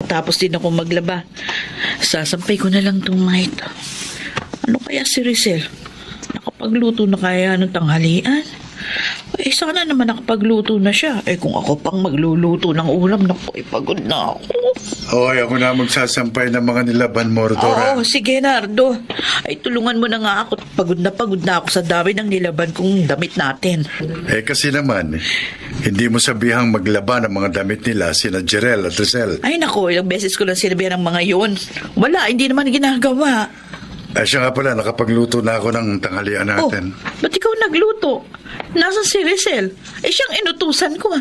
Tapos din ako maglaba. Sasampay ko na lang itong mga ito. Ano kaya si Rizel? Nakapagluto na kaya ng tanghalian? Eh, sana naman nakapagluto na siya. Eh, kung ako pang magluluto ng ulam, naku, pagod na ako. Hoy, ako na magsasampay ng mga nilaban mo, Rodora. Oo, sige, Nardo. Ay, tulungan mo na nga ako. Pagod na ako sa dami ng nilaban kong damit natin. Eh, kasi naman, hindi mo sabihang maglaba ng mga damit nila sina Jerel at Rizel. Ay, naku, ilang beses ko lang sinabihan ng mga yun. Wala, hindi naman ginagawa. Ay, siya nga pala, nakapagluto na ako ng tanghalian natin. Ba't ikaw nagluto? Nasaan si Rizel? Eh, siyang inutusan ko.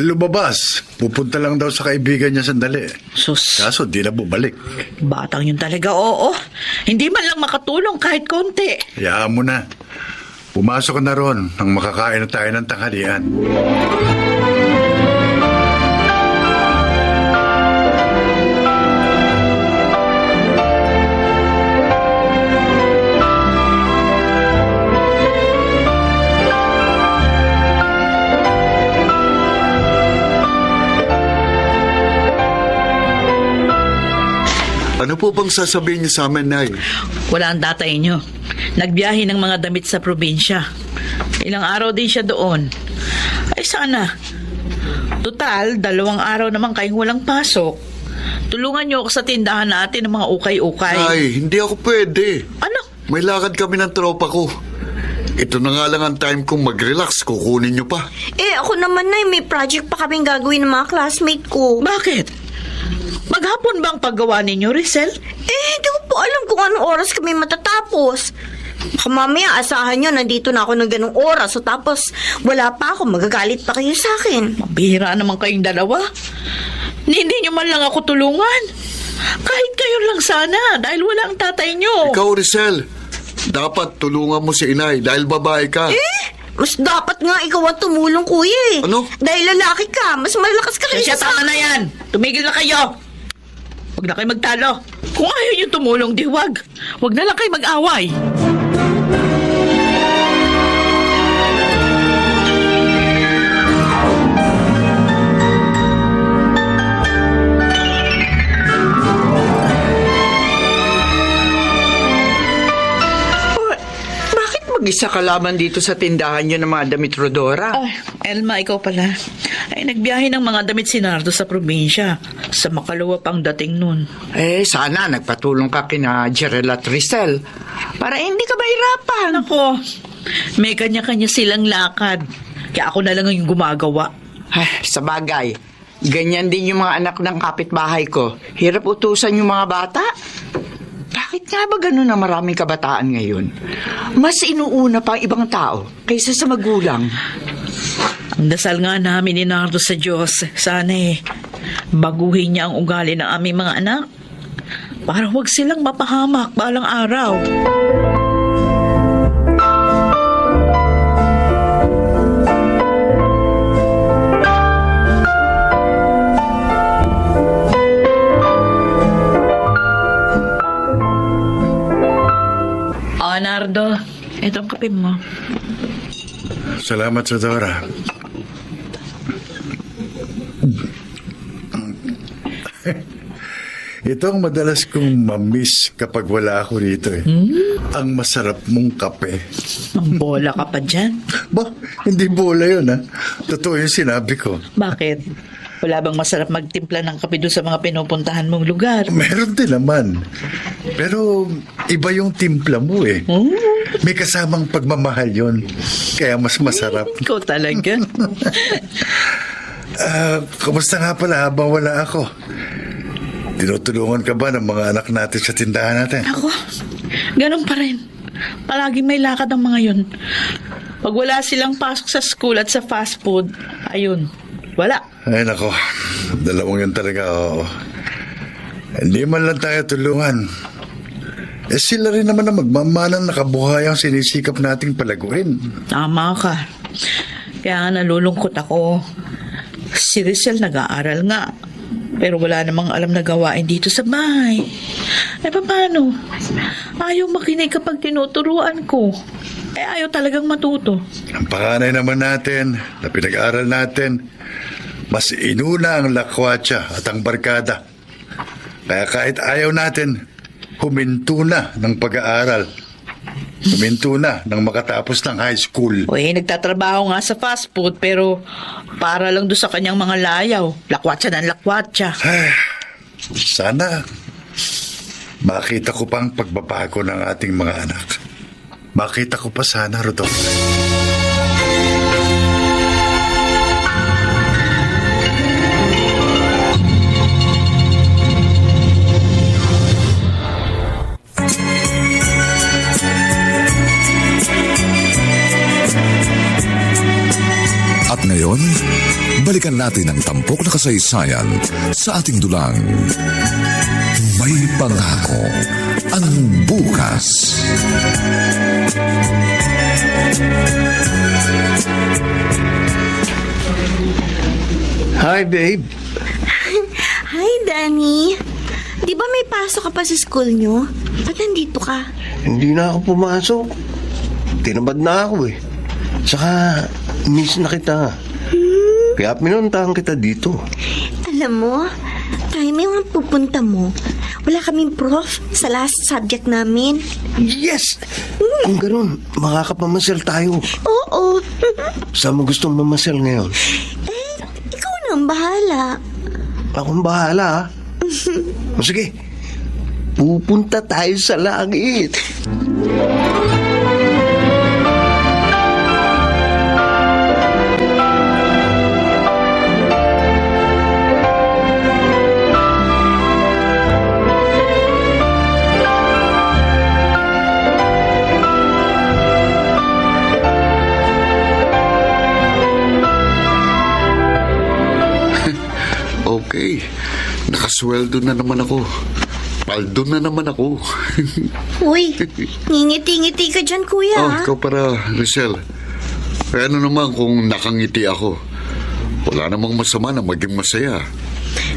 Lumabas. Pupunta lang daw sa kaibigan niya sandali. Sus. Kaso di na bumalik. Batang yun talaga, oo. Hindi man lang makatulong kahit konti. Hayaan mo na. Pumasok ka na ron nang makakain na tayo ng tanghalian. Ano po bang sasabihin niyo sa amin, Nay? Wala ang tatay niyo. Nagbiyahe ng mga damit sa probinsya. Ilang araw din siya doon. Ay sana. Total, 2 araw naman kayong walang pasok. Tulungan niyo ako sa tindahan natin ng mga ukay-ukay. Ay, hindi ako pwede. Ano? May lakad kami ng tropa ko. Ito na nga lang ang time kong mag-relax. Kukunin niyo pa. Eh, ako naman, Nay, may project pa kaming gagawin ng mga classmate ko. Bakit? Maghapon ba ang paggawa ninyo, Rizel? Eh, hindi ko po alam kung anong oras kami matatapos. Baka mamaya, asahan nyo, nandito na ako ng ganong oras. So tapos, wala pa ako, magagalit pa kayo sa akin. Mabihira naman kayong dalawa. Hindi nyo man lang ako tulungan. Kahit kayo lang sana, dahil wala ang tatay nyo. Ikaw, Rizel, dapat tulungan mo si inay dahil babae ka. Mas dapat nga ikaw ang tumulong, kuya. Ano? Dahil lalaki ka, mas malakas ka rin Siya, sa tama na yan. Tumigil na kayo. Huwag na kayo magtalo. Kung ayaw nyo tumulong, di wag. Huwag na lang kayo mag-away. Mag-isa ka lamang dito sa tindahan niyo ng mga damit, Rodora. Ay, Elma, ikaw pala. Ay, nagbiyahe ng mga damit si Nardo sa probinsya. Sa Makalawa pang dating nun. Eh, sana nagpatulong ka kina Jerel at Rizel para hindi ka mahirapan. Ako, may kanya-kanya silang lakad. Kaya ako na lang yung gumagawa. Ay, sa bagay, ganyan din yung mga anak ng kapitbahay ko. Hirap utusan yung mga bata. Bakit nga ba ganun na maraming kabataan ngayon? Mas inuuna pa ang ibang tao kaysa sa magulang. Ang dasal nga namin ni Nardo sa Diyos, sana baguhin niya ang ugali ng aming mga anak para huwag silang mapahamak balang araw. Nardo, ito ang kape mo. Salamat, Rodora. Ito ang madalas kong mamiss kapag wala ako rito Ang masarap mong kape. Ang bola ka pa dyan. Ba, hindi bola yun Totoo yung sinabi ko. Bakit? Wala bang masarap magtimpla ng kape doon sa mga pinupuntahan mong lugar? Meron din naman. Pero iba yung timpla mo May kasamang pagmamahal yun. Kaya mas masarap. Ikaw talaga. Kumusta nga pala habang wala ako? Tinutulungan ka ba ng mga anak natin sa tindahan natin? Ako, ganun pa rin. Palagi may lakad ang mga yun. Pag wala silang pasok sa school at sa fast food, ayun, wala. Ay nako, dalawang yun talaga, oo. Hindi man lang tayo tulungan. Sila rin naman na magmamanang nakabuhay ang sinisikap nating palaguin. Tama ka. Kaya nalulungkot ako. Si Rizel nag-aaral nga. Pero wala namang alam na gawain dito sa bahay. Eh paano? Ayaw makinig kapag tinuturuan ko. Ayaw talagang matuto. Ang panganay naman natin na pinag-aaral natin, mas inuna ang lakwatsa at ang barkada Kaya kahit ayaw natin, huminto na ng pag-aaral. Huminto na nang makatapos ng high school. Uy, nagtatrabaho nga sa fast food pero para lang doon sa kanyang mga layaw. Lakwatsa ng lakwatsa. Sana makita ko pang pagbabago ng ating mga anak. Makita ko pa sana, Rodolfo. At ngayon, balikan natin ang tampok na kasaysayan sa ating dulang. May pangako ang bukas. Hi, babe. Hi, Danny. Di ba may pasok ka pa sa school nyo? Ba't nandito ka? Hindi na ako pumasok. Tinabad na ako eh. Saka, miss na kita. Kaya pinuntahan kita dito. Alam mo, tayo may mga pupunta mo. Wala kaming prof sa last subject namin. Yes! Kung ganun, makakapamasyal tayo. Oo. Saan mo gustong mamasyal ngayon? Ikaw na ang bahala. Akong bahala, ha? O sige, pupunta tayo sa langit. Okay, nakasweldo na naman ako. Paldo na naman ako. Uy, ngingiti-ngiti ka dyan, kuya. Oh, ikaw para, Rizal. Kaya ano naman kung nakangiti ako? Wala namang masama na maging masaya.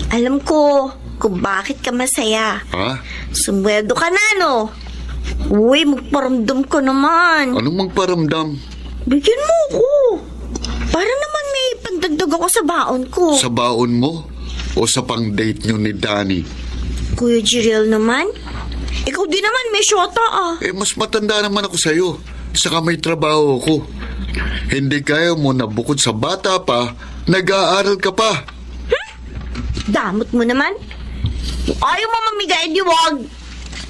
Alam ko kung bakit ka masaya. Ha? Sumweldo ka na, no? Uy, magparamdam ka naman. Anong magparamdam? Bigyan mo ko. Para naman may pandagdag ako sa baon ko. Sa baon mo? O sa pang-date nyo ni Danny? Kuya Jiriel naman? Ikaw din naman may syota ah. Mas matanda naman ako sa'yo. Saka may trabaho ako. Hindi kaya mo na bukod sa bata pa, nag-aaral ka pa. Damot mo naman. Kung ayaw mo mamigay, di wag.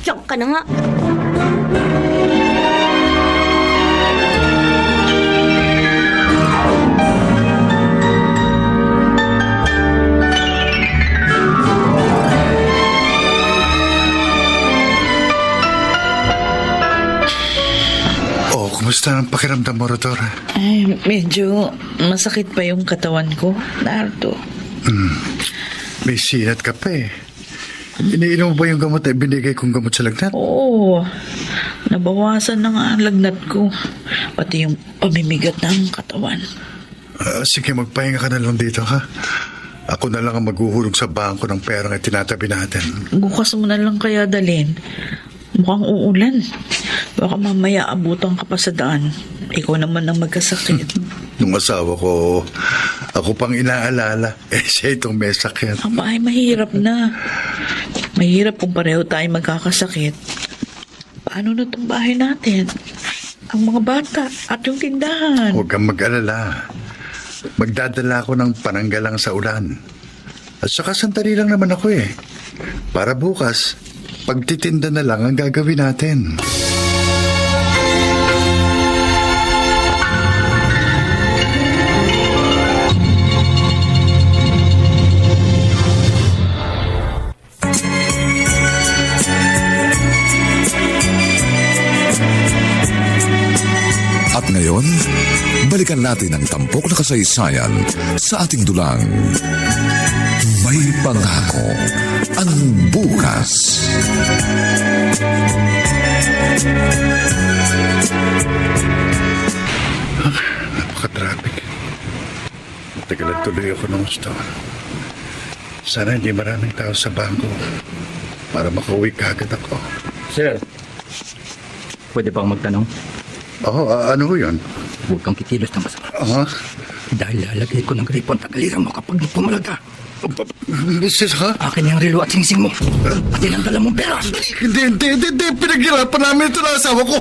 Diyan ka na nga. Kumusta ang pakiramdam mo, Rodora? Ay, medyo masakit pa yung katawan ko, Nardo. May sinat ka pa eh. Iniinom mo ba yung gamot na binigay kong gamot sa lagnat? Oo, nabawasan na nga ang lagnat ko. Pati yung pamimigat ng katawan. Sige, magpahinga ka na lang dito, ha? Ako na lang ang maghuhulog sa bangko ng pera na tinatabi natin. Bukas mo na lang kaya dalhin. Mukhang uulan. Baka mamaya abutan ka pa sa daan. Ikaw naman ang magkasakit. Nung asawa ko, ako pang inaalala. Siya itong may sakit. Ang bahay mahirap na. Mahirap kung pareho tayo magkakasakit. Paano na itong bahay natin? Ang mga bata at yung tindahan. Huwag kang mag-alala. Magdadala ako ng pananggalang sa ulan. At saka sandali lang naman ako eh. Para bukas, pagtitinda na lang ang gagawin natin. At ngayon, balikan natin ang tampok na kasaysayan sa ating dulang. May pangako ang bukas. Napaka-traffic. Tagalan tuloy ako ng gusto. Sana hindi maraming tao sa bangko para makauwi kagad ako. Sir, pwede bang magtanong? Oo, ano ho yun? Huwag kang kikilos ng masama. Dahil lalagay ko ng gripo ang tagalira mo kapag pumalag ka. Sis, ha? Akin yung relo at singsing mo. Pati ng dala mong pera. Hindi. Pinaghirapan namin ito na asawa ko.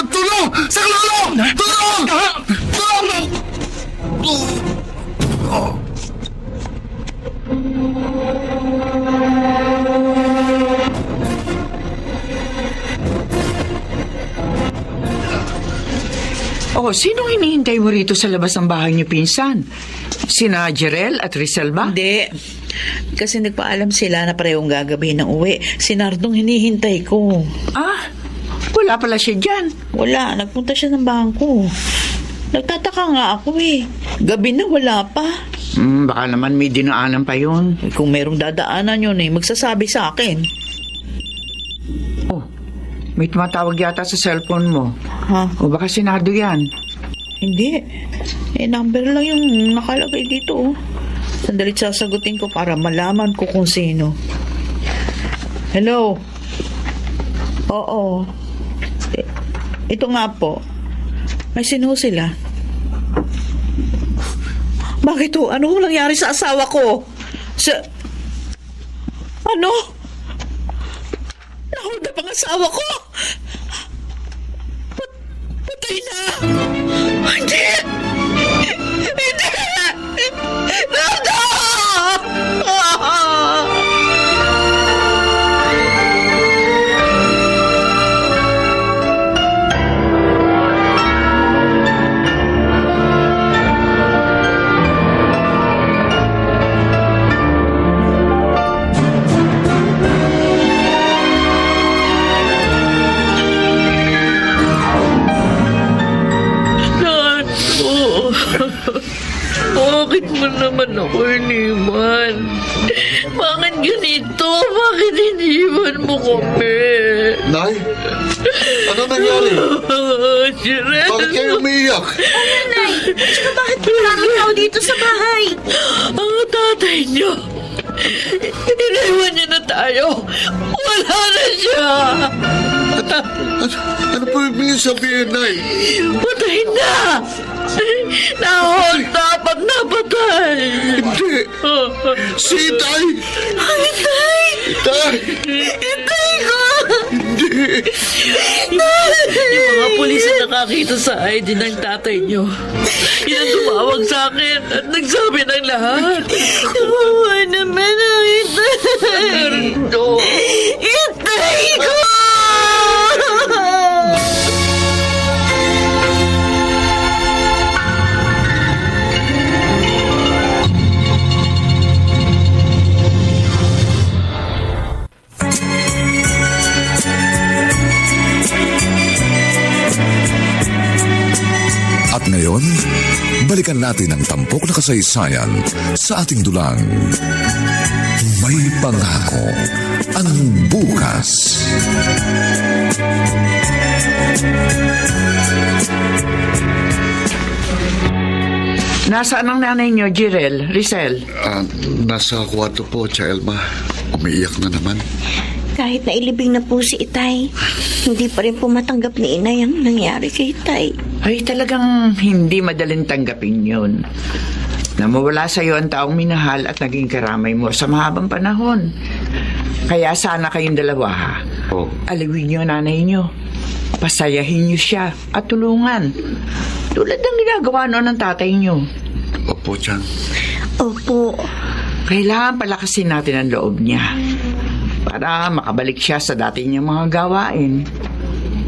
Tulong! Sa lolo! Tulong! Oh, sinong hinihintay mo rito sa labas ng bahay niyo, pinsan? Sina Jerel at Rizal ba? Hindi. Kasi nagpaalam sila na parehong gagabihin ng uwi. Si Nardong hinihintay ko. Ah, wala pala siya dyan. Wala, nagpunta siya ng bangko. Nagtataka nga ako eh. Gabi na wala pa. Baka naman may dinaanan pa yun. Kung merong dadaanan yun magsasabi sa akin. Oh, may tumatawag yata sa cellphone mo. Ha? O baka sinado yan? Hindi. Number lang yung nakalagay dito. Sandali sasagutin ko para malaman ko kung sino. Hello? Oo. Ito nga po. May sino sila? Bakit ho? Ano nangyari sa asawa ko? Ano? Nahold up ang asawa ko? Patay na! Hindi! Hindi! Nando! Bakit mo naman ako iniwan? Bakit ganito? Bakit iniwan mo kami? Nay? Ano nangyari? Jerel! Bakit kayo umiiyak? Nay, saka bakit maraming tao dito sa bahay? Ang tatay niyo! Iniwan niya na tayo! Wala na siya! Ano po yung sabihin, Nay? Patay na! Nahold up at napatay! Hindi! Si Itay! Itay! Itay! Itay ko! Hindi! Yung mga pulis na nakakita sa ID ng tatay niyo. Yun ang tumawag sa akin at nagsabi ng lahat. Kawawa naman ang Itay! Itay ko! At ngayon, balikan natin ang tampok na kasaysayan sa ating dulang. May pangako ang bukas. Nasaan ang nanay niyo, Jerel, Rizal? Nasa kwarto po, Tia Elma. Umiiyak na naman. Kahit nailibing na po si Itay, hindi pa rin po matanggap ni Inay ang nangyari kay Itay. Ay, talagang hindi madaling tanggapin yun. Na mawala sa iyo ang taong minahal at naging karamay mo sa mahabang panahon. Kaya sana kayong dalawa, Oh. aliwin niyo nanay niyo. Pasayahin niyo siya at tulungan. Tulad ng ginagawa noon ng tatay niyo. Opo, Tiyan. Opo. Kailangan palakasin natin ang loob niya para makabalik siya sa dati niyang mga gawain.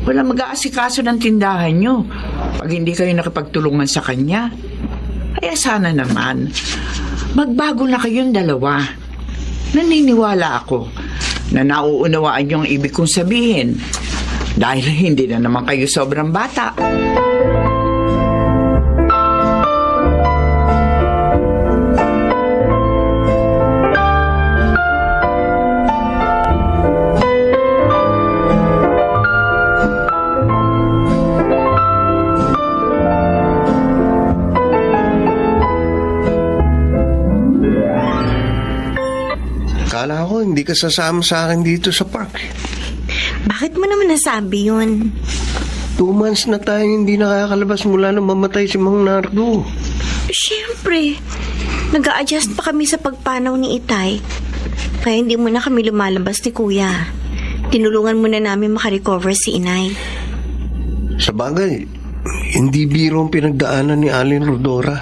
Wala mag-aasikaso ng tindahan niyo pag hindi kayo nakipagtulungan sa kanya. Kaya sana naman, magbago na kayong dalawa. Naniniwala ako na nauunawaan niyo ang ibig kong sabihin dahil hindi na naman kayo sobrang bata. Akala ko hindi ka sasama sa akin dito sa park. Bakit mo naman nasabi yun? 2 months na tayo hindi nakakalabas mula nung mamatay si Mang Nardo. Siyempre, nag-a-adjust pa kami sa pagpanaw ni Itay. Kaya hindi muna kami lumalabas ni Kuya. Tinulungan muna namin makarecover si Inay. Sa bagay, hindi biro ang pinagdaanan ni Alin Rodora.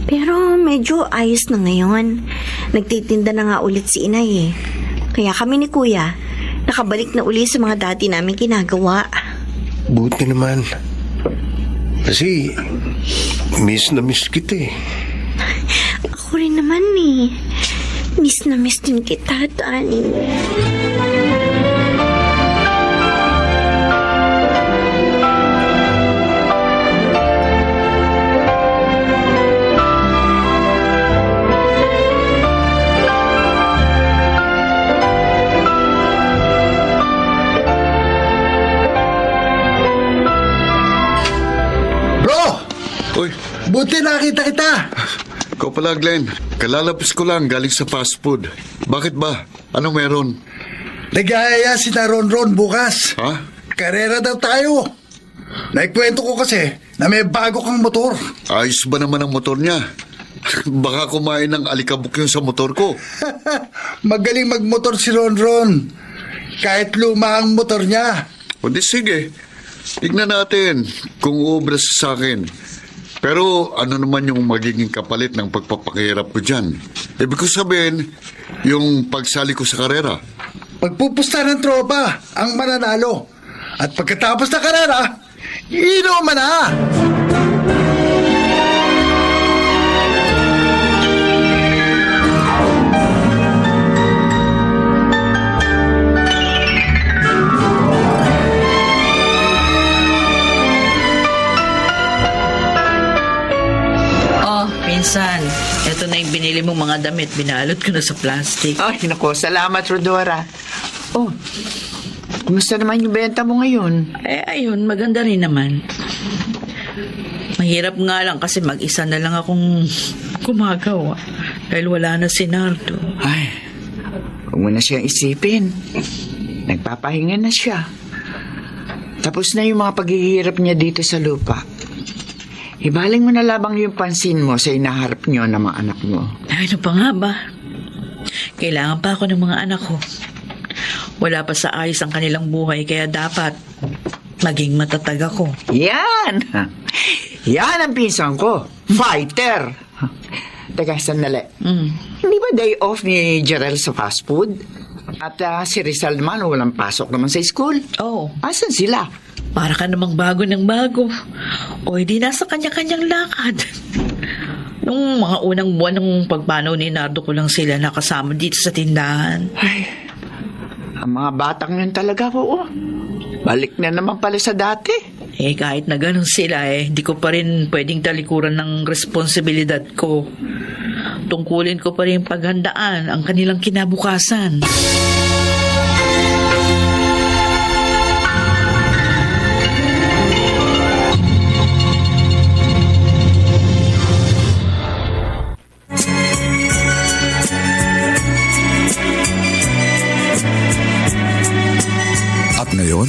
Pero medyo ayos na ngayon. Nagtitinda na nga ulit si Inay eh. Kaya kami ni Kuya, nakabalik na uli sa mga dati namin ginagawa. Buti naman. Kasi, miss na miss kita eh. Ako rin naman eh. Miss na miss din kita, Dani. Uy, buti nakita kita. Ikaw pala, Glenn. Kalalapis ko lang galing sa fast food. Bakit ba? Anong meron? Nag-aaya si Ron bukas. Ha? Karera daw tayo. Naikwento ko kasi na may bago kang motor. Ayos ba naman ang motor niya? Baka kumain ng alikabok yun sa motor ko. Magaling magmotor si Ron. Kahit luma ang motor niya. O di sige. Tignan natin kung uubra sa akin. Pero ano naman yung magiging kapalit ng pagpapakahirap ko dyan? Ibig ko sabihin, yung pagsali ko sa karera. Pagpupusta ng tropa ang mananalo. At pagkatapos na karera, inuman na! Minsan, eto na yung binili mong mga damit. Binalot ko na sa plastic. Ay, nako, salamat, Rodora. Oh, kumusta naman yung benta mo ngayon? Ayun, maganda rin naman. Mahirap nga lang kasi mag-isa na lang akong gumagawa. Dahil wala na si Nardo. Ay, huwag mo na siyang isipin. Nagpapahinga na siya. Tapos na yung mga paghihirap niya dito sa lupa. Ibaling mo na labang yung pansin mo sa inaharap niyo ng mga anak mo. Ano pa nga ba? Kailangan pa ako ng mga anak ko. Wala pa sa ayos ang kanilang buhay, kaya dapat maging matatag ako. Yan! Yan ang pinsan ko. Fighter! Teka, sandali. Hindi ba day off ni Jarel sa fast food? At si Rizal naman walang pasok naman sa school? Oo. Asan sila? Para ka namang bago ng bago. O hindi nasa kanya-kanyang lakad. Nung mga unang buwan ng pagpanaw ni Nardo ko lang sila nakasama dito sa tindahan. Ay, ang mga batang yun talaga po. Balik na naman pala sa dati. Kahit na ganun sila di ko pa rin pwedeng talikuran ng responsibilidad ko. Tungkulin ko pa rin paghandaan ang kanilang kinabukasan. At ngayon,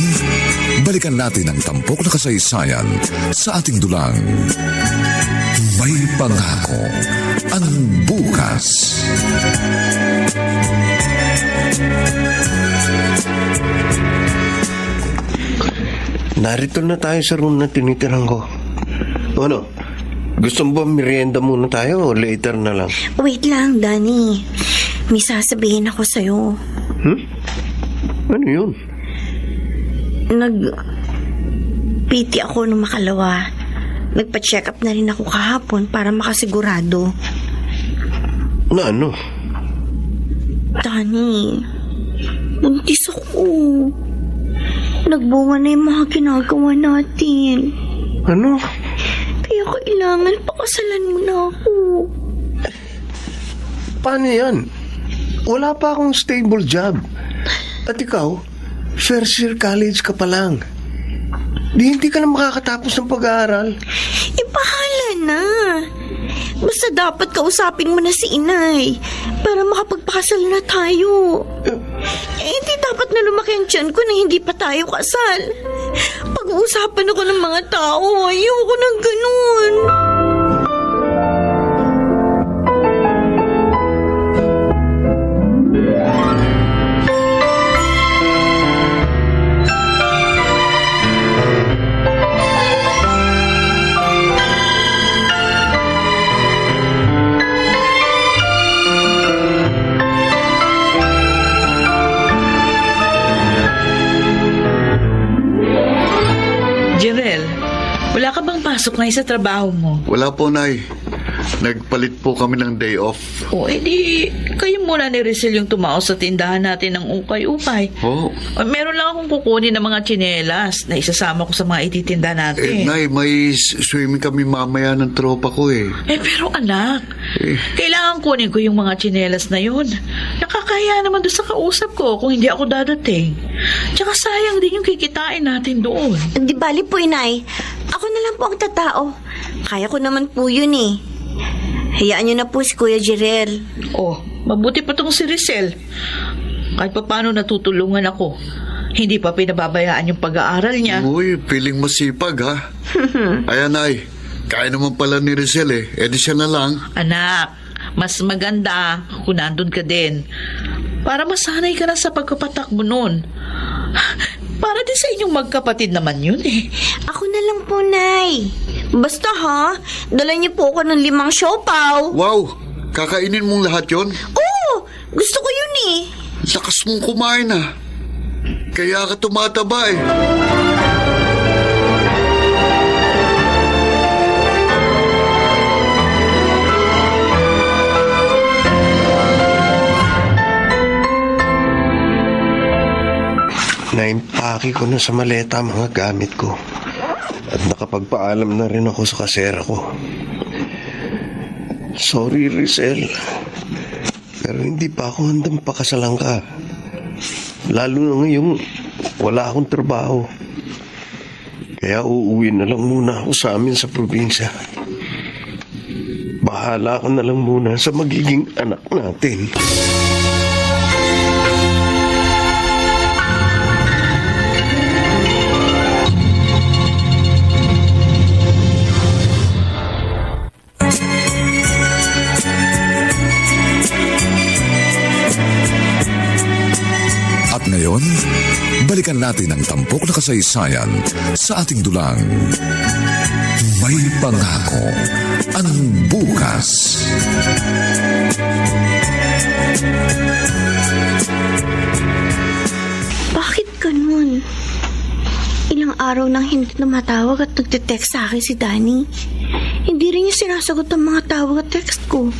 balikan natin ang tampok na kasaysayan sa ating dulang. May pangako ang bukas. Narito na tayo sa room na tinitirhan ko. Ano? Gusto mo ba merienda muna tayo o later na lang? Wait lang, Danny. May sasabihin ako sa'yo. Ano yun? Nag-PT ako nung makalawa. Nagpa-check up na rin ako kahapon para makasigurado. Na ano? Danny, buntis ako. Nagbuwan na yung mga ginagawa natin. Ano? Kaya kailangan pakasalan mo na ako. Paano yan? Wala pa akong stable job. At ikaw, first year college ka pa lang. Hindi ka na makakatapos ng pag-aaral. Bahala na. Basta dapat kausapin mo na si Inay para makapagpakasal na tayo. Hindi dapat na lumaki ang tiyan ko na hindi pa tayo kasal. Pag-uusapan ako ng mga tao, ayoko ng ganun. nakapasok na sa trabaho mo? Wala po, Nay. Nagpalit po kami ng day off. O, edi, kayo muna ni Rizal yung tumao sa tindahan natin ng ukay-ukay. Oh. Meron lang akong kukunin ng mga tsinelas na isasama ko sa mga ititinda natin. Nay, may swimming kami mamaya ng tropa ko eh. Pero anak, kailangan kunin ko yung mga tsinelas na yun. Nakakaya naman doon sa kausap ko kung hindi ako dadating. Tsaka sayang din yung kikitain natin doon. Di bali po, inay. Ako na lang po ang tatao. Kaya ko naman po yun eh. Hayaan niyo na po si Kuya Jirel. Oh, mabuti pa tong si Rizal. Kahit pa paano natutulungan ako. Hindi pa pinababayaan yung pag-aaral niya. Uy, piling masipag ha. Ayan, Nay. Kaya naman pala ni Rizal eh. Edi siya na lang. Anak, mas maganda kung nandun ka din. Para masanay ka na sa pagkapatak mo nun. Para din sa inyong magkapatid naman yun eh. Ako na lang po, Nay. Basta ha, dala niyo po ako ng 5 siopaw. Wow! Kakainin mong lahat yon? Oo! Gusto ko yun eh. Lakas mong kumain ah. Kaya ka tumataba eh. Naimpake ko na sa maleta ang mga gamit ko. At nakapagpaalam na rin ako sa kasera ko. Sorry, Rizal. Pero hindi pa ako handang pakasalan ka. Lalo na ngayong wala akong trabaho. Kaya uuwi na lang muna ako sa amin sa probinsya. Bahala ka na lang muna sa magiging anak natin. Ngayon, balikan natin ang tampok na kasaysayan sa ating dulang. May pangako ang bukas. Bakit ganun? Ilang araw nang hindi tumatawag at nagte-text sa akin si Danny. Hindi rin niya sinasagot ang mga tawag at text ko.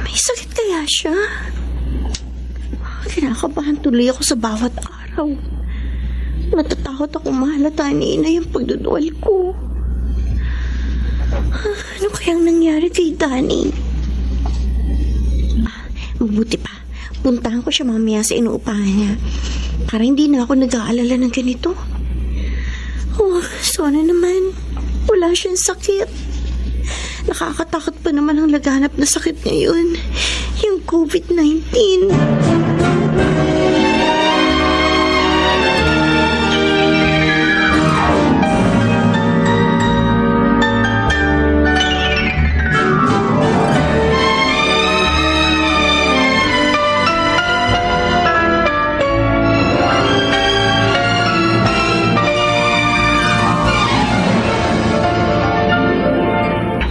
May sakit kaya siya? Kinakabahan tuloy ako sa bawat araw. Natatakot ako mahalata ni Ina yung pagdudual ko. Ano kayang nangyari kay Danny? Mabuti pa. Puntahan ko siya mamaya sa inuupahan niya. Para hindi na ako nag-aalala ng ganito. Oh, sana naman. Wala siyang sakit. Nakakatakot pa naman ang laganap na sakit ngayon. Yung COVID-19.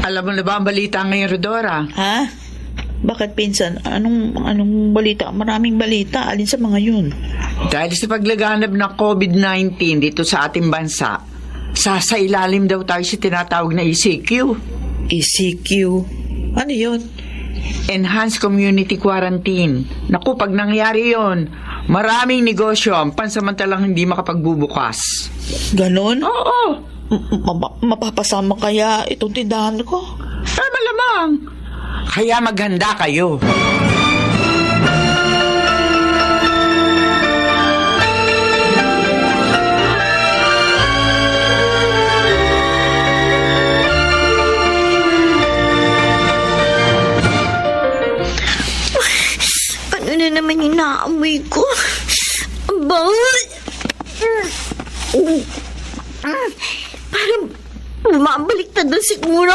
Alam mo na ba ang balita ngayon, Rodora? Ha? Bakit, pinsan? Anong balita? Maraming balita. Alin sa mga yun? Dahil sa paglaganap ng COVID-19 dito sa ating bansa, sasailalim daw tayo sa tinatawag na ECQ. ECQ? Ano yun? Enhanced Community Quarantine. Naku, pag nangyari yon, maraming negosyo ang pansamantalang hindi makapagbubukas. Ganon? Oo. Mapapasama kaya itong tindahan ko? Malamang. Kaya maghanda kayo. Ano na naman yung naamoy ko? Ang bango. Parang bumabaliktad na siguro.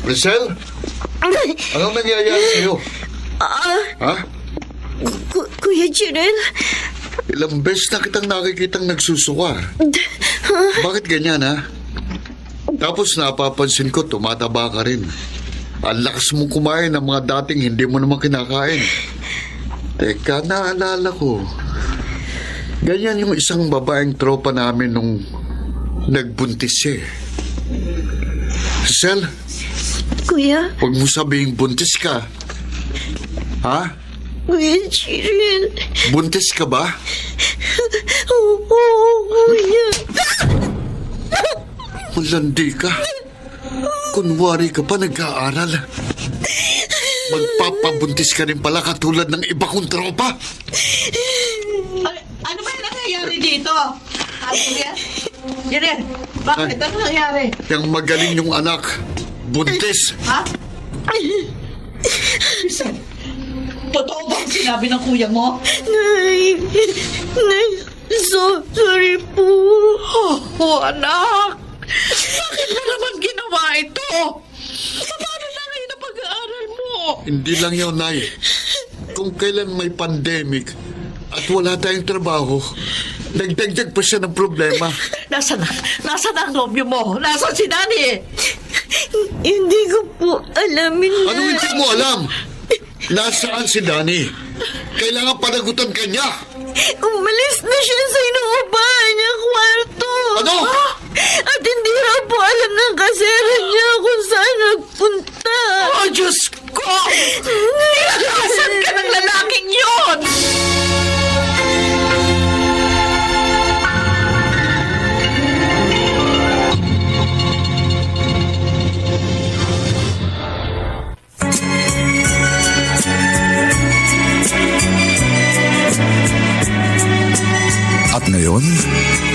Rizal? Anong nangyayari sa'yo? Ha? Kuya Jirel? Ilang beses na kitang nakikitang nagsusuka. Bakit ganyan, ha? Tapos napapansin ko, tumataba ka rin. Ang lakas mong kumain ng mga dating hindi mo naman kinakain. Teka, naalala ko. Ganyan yung isang babaeng tropa namin nung nagbuntis siya eh. Giselle, Kuya, huwag mo sabihing buntis ka. Ha? Kuya Cheryl. Buntis ka ba? Oo, Kuya. Malandi ka. Kunwari ka pa nag-aaral. Magpapabuntis ka rin pala katulad ng iba kong tropa. Ano ba yung nangyayari dito? Jiren, bakit? Ano nangyayari? Yung magaling yung anak, buntis. Ha? Totoo ba ang sinabi ng kuya mo? Nay, sorry po. Oh, anak! Bakit mo naman ginawa ito? Paano na ngayon ang pag-aaral mo? Hindi lang yun, Nay. Kung kailan may pandemic at wala tayong trabaho, nagdagdag pa siya ng problema. Nasaan ang nobyo mo? Nasaan si Dani? Hindi ko po alamin na. Ano hindi mo alam? Nasaan si Danny? Kailangan panagutan ka niya. Umalis na siya sa inuupahan niya kwarto. Ano? At hindi raw po alam ng kasera niya kung saan nagpunta. Oh, Diyos ko! Nasaan ka ng lalaking yun? At ngayon,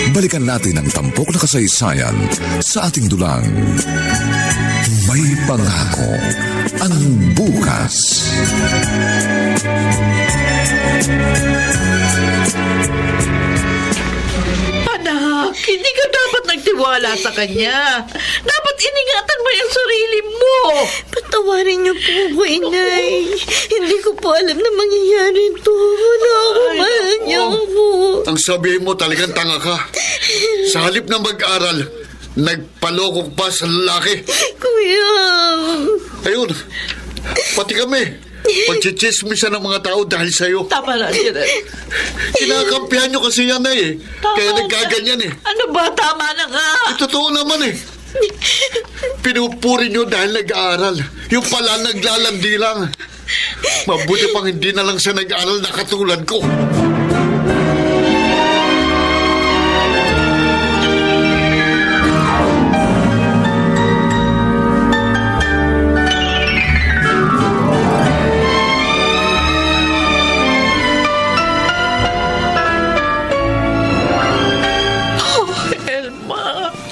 balikan natin ang tampok na kasaysayan sa ating dulang. May pangako ang bukas. Anak, hindi ka dapat nagtiwala sa kanya. Dapat iningatan mo yung sarili mo. Patawarin niyo po ako, Inay. Hindi ko po alam na mangyayari ito. Wala ako, mahal niyo ako. Ang sabihin mo talagang tanga ka. Sa halip na mag-aral, nagpaloko pa sa lalaki. Kuya. Ayun, pati kami. Pagchichismisan ng mga tao dahil sa'yo. Tama na, Jiren. Kinakampihan nyo kasi yan eh. Kaya nagkaganyan eh. Ano ba? Tama na nga. Totoo naman eh. Pinupuri nyo dahil nag-aaral. Yung pala naglalandi lang. Mabuti pang hindi na lang siya nag-aaral na katulad ko.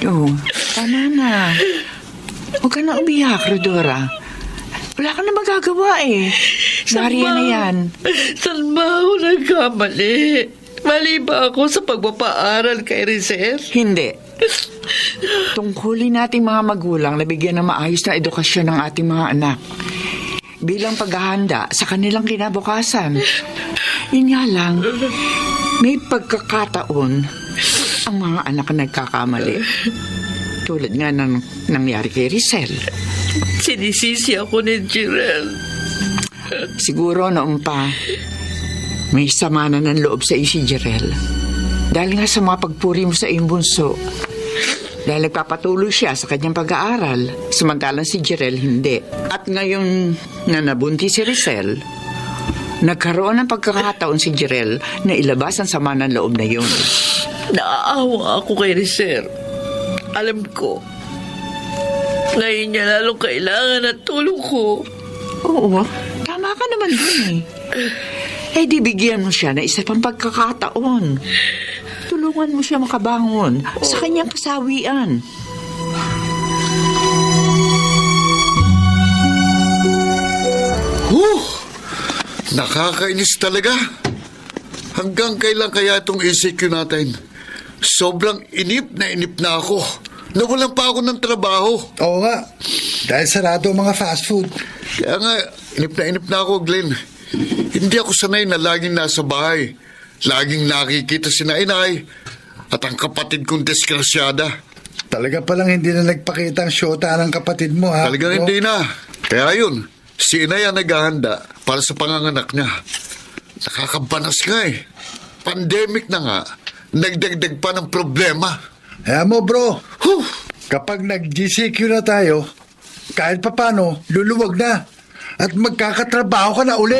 Oh, tama na. Huwag ka na umiyak, Rodora. Wala ka na magagawa eh. Nariyan na yan. Saan ba ako nagkamali? Mali ba ako sa pagpapaaral kay Rizel? Hindi. Tungkulin nating mga magulang na bigyan ng maayos na edukasyon ng ating mga anak. Bilang paghahanda sa kanilang kinabukasan. Yun nga lang, may pagkakataon ang mga anak na nagkakamali. Tulad nga ng nangyari kay Rizel. Sinisisi ako ni Jiren. Siguro noon pa, may sama na ng loob sa si Jirel. Dahil nga sa mga pagpuri mo sa iyong bunso. Dahil nagpapatuloy siya sa kanyang pag-aaral, samantalang si Jirel hindi. At ngayon na nabuntis si Rizel, nagkaroon ng pagkakataon si Jirel na ilabas ang sama ng loob na yun. Naaawa ako kay Rizel. Alam ko, ngayon niya lalong kailangan ng tulong ko. Oo, tama ka naman dun eh. Eh di bigyan mo siya na isa pang pagkakataon. Tulungan mo siya makabangon sa kanyang kasawian. Nakakainis talaga. Hanggang kailan kaya itong ECQ natin? Sobrang inip na ako. Nawalan pa ako ng trabaho. Oo nga. Dahil sarado ang mga fast food. Kaya nga, inip na ako, Glenn. Hindi ako sanay na laging nasa bahay. Laging nakikita si Nainay at ang kapatid kong disgrasyada. Talaga palang hindi na nagpakita ang syota ng kapatid mo, ha? Talagang hindi na. Kaya yun, si Inay ang naghahanda para sa panganganak niya. Nakakabanas nga eh. Pandemic na nga, nagdagdag pa ng problema. Kaya mo bro, kapag nag-GCQ na tayo, kahit papano, luluwag na. At magkakatrabaho ka na uli.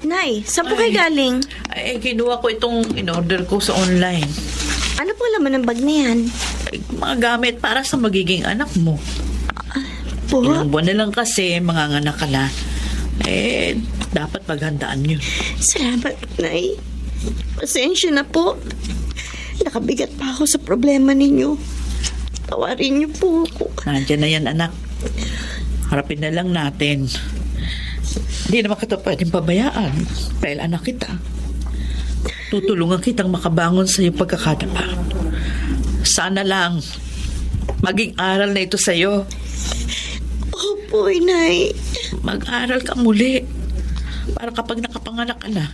Nay, saan po kayo galing? Ay, kinuha ko itong in-order ko sa online. Ano po laman ng bag na yan? Ay, mga gamit para sa magiging anak mo. Po? Ilang buwan na lang kasi, manganganak ka na. Dapat maghandaan nyo. Salamat, Nay. Pasensya na po. Nakabigat pa ako sa problema ninyo. Tawarin niyo po ako. Nandiyan na yan, anak. Harapin na lang natin. Hindi naman kita pwedeng pabayaan dahil anak kita. Tutulungan kitang makabangon sa iyong pagkakadapa. Sana lang maging aral na ito sa iyo. Opo, Inay. Mag-aral ka muli para kapag nakapanganak ka na,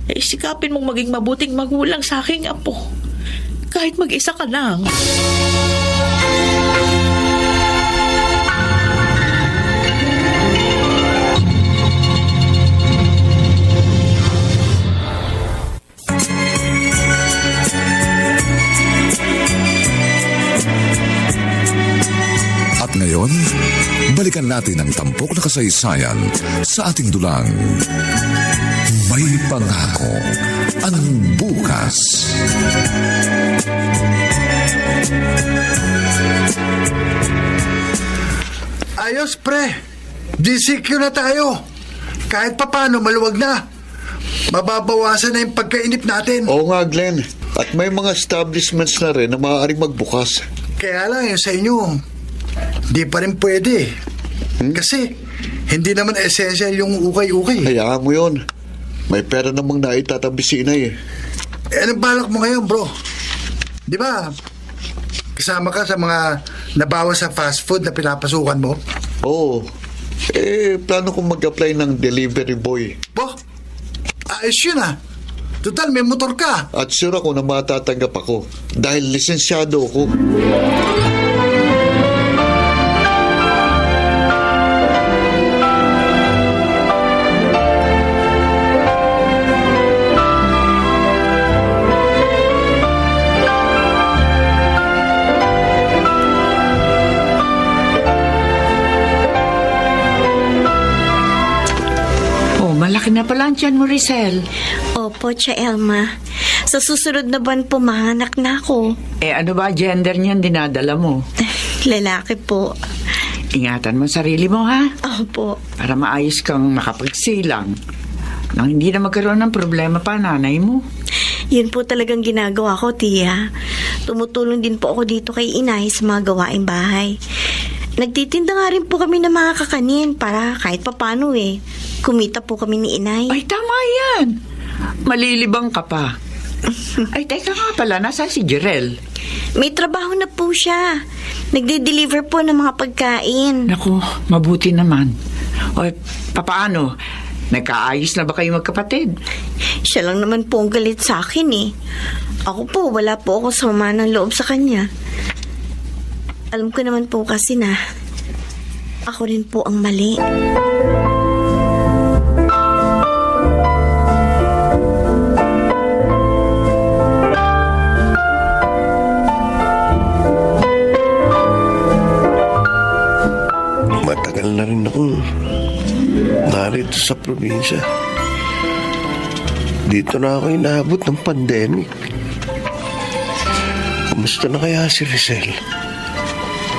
isikapin mong maging mabuting magulang sa aking apo. Kahit mag-isa ka lang. At ngayon, balikan natin ang tampok na kasaysayan sa ating dulang. May pangako ang bukas. Ayos pre, GCQ na tayo. Kahit papano, maluwag na. Mababawasan na yung pagkainip natin. Oo nga, Glenn. At may mga establishments na rin na maaaring magbukas. Kaya lang yung sa inyo, di pa rin pwede. Kasi hindi naman essential yung ukay-ukay. Hayaan mo yun. May pera namang naitatabi si Inay eh. Anong balak mo ngayon, bro? Di ba, kasama ka sa mga nabawas sa fast food na pinapasukan mo? Oo. Plano kong mag-apply ng delivery boy. Bo, ayos yun ah. Total, may motor ka. At sure ako na matatanggap ako dahil lisensyado ako. Malaki na pala ang tiyan mo, Rizal. Opo, Tia Elma. Sa susunod na buwan po, manganak na ako. Ano ba gender niyan dinadala mo? Lalaki po. Ingatan mo sarili mo, ha? Opo. Para maayos kang makapagsilang. Nang hindi na magkaroon ng problema pa nanay mo. Yun po talagang ginagawa ko, Tia. Tumutulong din po ako dito kay Inay sa mga gawaing bahay. Nagtitinda nga rin po kami ng mga kakanin para kahit papano kumita po kami ni Inay. Ay, tama yan. Malilibang ka pa. Ay, teka nga pala, nasaan si Jerel? May trabaho na po siya. Nagde-deliver po ng mga pagkain. Naku, mabuti naman. O, papaano? Nagkaayos na ba kayo magkapatid? Siya lang naman po ang galit sa akin Ako po, wala po ako sama ng loob sa kanya. Alam ko naman po kasi na ako rin po ang mali. Matagal na rin akong narito sa probinsya. Dito na ako inaabot ng pandemic. Kumusta na kaya si Rizal?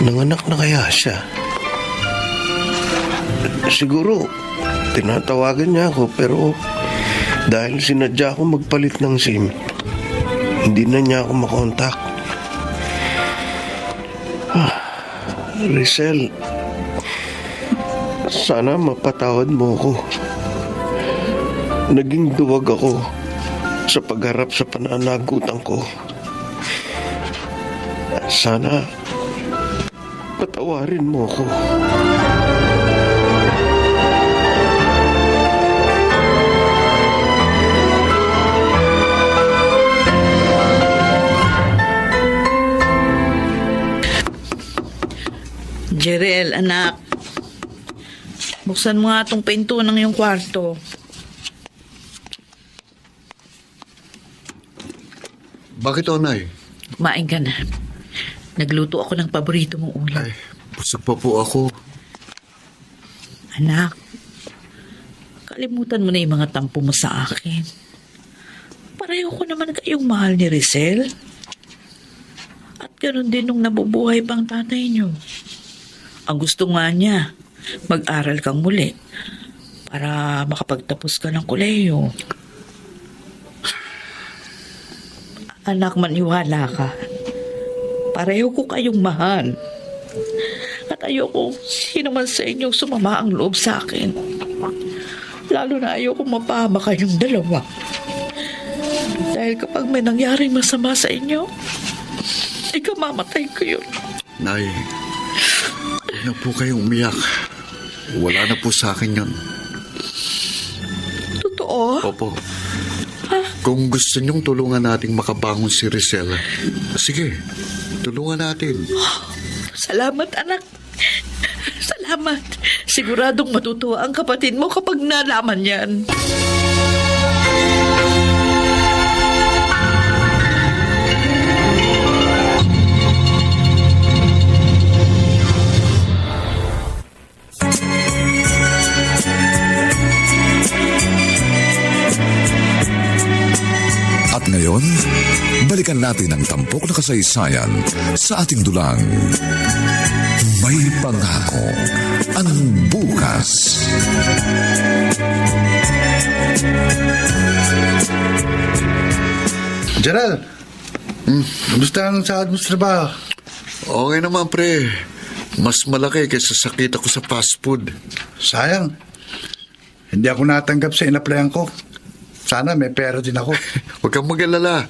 Nanganak na kaya siya? Siguro, tinatawagan niya ako pero dahil sinadya ko magpalit ng SIM, hindi na niya ako makontak. Rizal, sana mapatawad mo ako. Naging duwag ako sa pagharap sa pananagutan ko. Sana patawarin mo ako. Jerel, anak. Buksan mo nga itong pinto ng iyong kwarto. Bakit, Onay? Kumain ka na. Nagluto ako ng paborito mong ulam. Ay, busog pa po ako. Anak, kalimutan mo na yung mga tampo mo sa akin. Pareho ko naman kayong mahal ni Rizal. At ganoon din nung nabubuhay pang tatay niyo. Ang gusto nga niya, mag-aral kang muli para makapagtapos ka ng kolehiyo. Anak, maniwala ka. Pareho ko kayong mahal. At ayoko sino man sa inyong sumama ang loob sa akin. Lalo na ayoko mapahama kayong dalawa. Dahil kapag may nangyaring masama sa inyo, ikamamatay ko yun. Nay, huwag na po kayong umiyak. Wala na po sa akin yun. Totoo? Opo. Kung gusto niyong tulungan nating makabangon si Rizal, sige, tulungan natin. Salamat, anak. Salamat. Siguradong matutuwa ang kapatid mo kapag nalaman yan. At ngayon, balikan natin ang tampok na kasaysayan sa ating dulang. May pangako ang bukas. Gerald, kumusta ang sahod mo sa trabaho? Okay naman, pre. Mas malaki kaysa sa kita ko sa fast food. Sayang. Hindi ako natanggap sa in-applyan ko. Sana may pera din ako. Huwag kang mag-alala.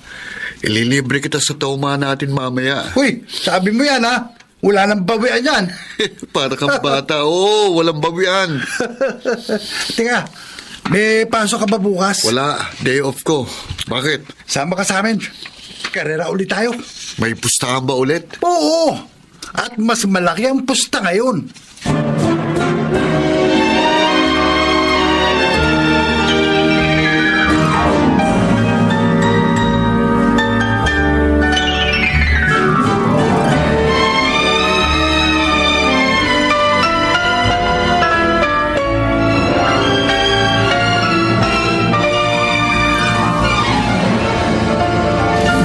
Ililibre kita sa taumahan natin mamaya. Uy, sabi mo yan ha. Wala nang bawian yan. Para kang bata. Oo, walang bawian. Teka, may pasok ka ba bukas? Wala, day off ko. Bakit? Sama ka sa amin. Karera ulit tayo. May pustahan ba ulit? Oo. At mas malaki ang pusta ngayon.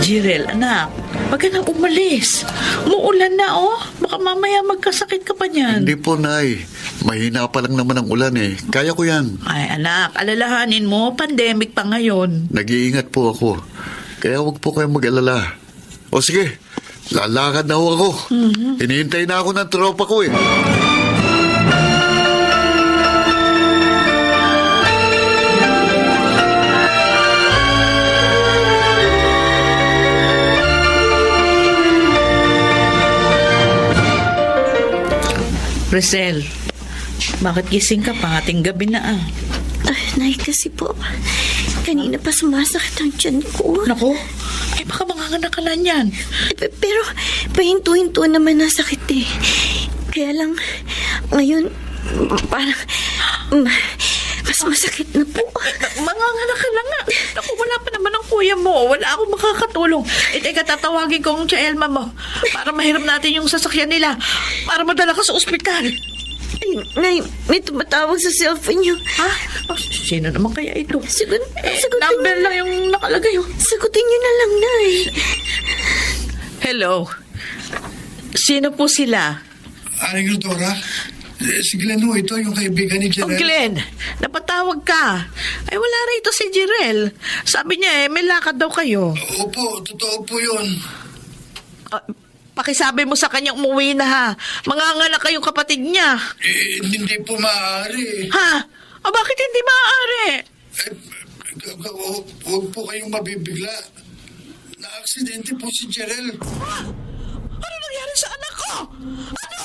Jirel, anak, wag ka nang umalis. Umuulan na, oh. Baka mamaya magkasakit ka pa niyan. Hindi po, Nay. Mahina pa lang naman ang ulan eh. Kaya ko yan. Ay, anak, alalahanin mo, pandemic pa ngayon. Nag-iingat po ako. Kaya wag po kayong mag-alala. O sige, lalakad na ho ako. Hinihintay na ako ng tropa ko eh. Rizal, bakit gising ka pa? Ating gabi na ah. Ay, Nay, kasi po, kanina pa sumasakit ang tiyan ko. Naku, ay baka manganganak ka na niyan. Pero, pahinto-hinto naman ang sakit eh. Kaya lang, ngayon, parang, mas masakit na po. Manganganak ka lang nga. Naku, wala pa naman ang kuya mo. Wala akong makakatulong. Teka, tatawagin ko ang Elma mo para mahirap natin yung sasakyan nila para madala ka sa ospital. Ay, Nay, may tumatawag sa cellphone niyo. Ha? Oh, sino naman kaya ito? Sagutin number niyo. lang yung nakalagay. Oh. Sagutin niyo na lang, Nay. Hello? Sino po sila? Aling Dora, si Glenn ho, ito yung kaibigan ni Oh, Jirel. Glenn, napatawag ka. Ay, wala rito si Jirel. Sabi niya may lakad daw kayo. Opo, totoo po yun. Pakisabi mo sa kanya umuwi na ha. Manganganak kayong kapatid niya. Hindi po maaari. Ha? Bakit hindi maaari? Huwag po kayong mabibigla. Na-aksidente po si Jirel. Ano nangyari sa anak ko? Ano?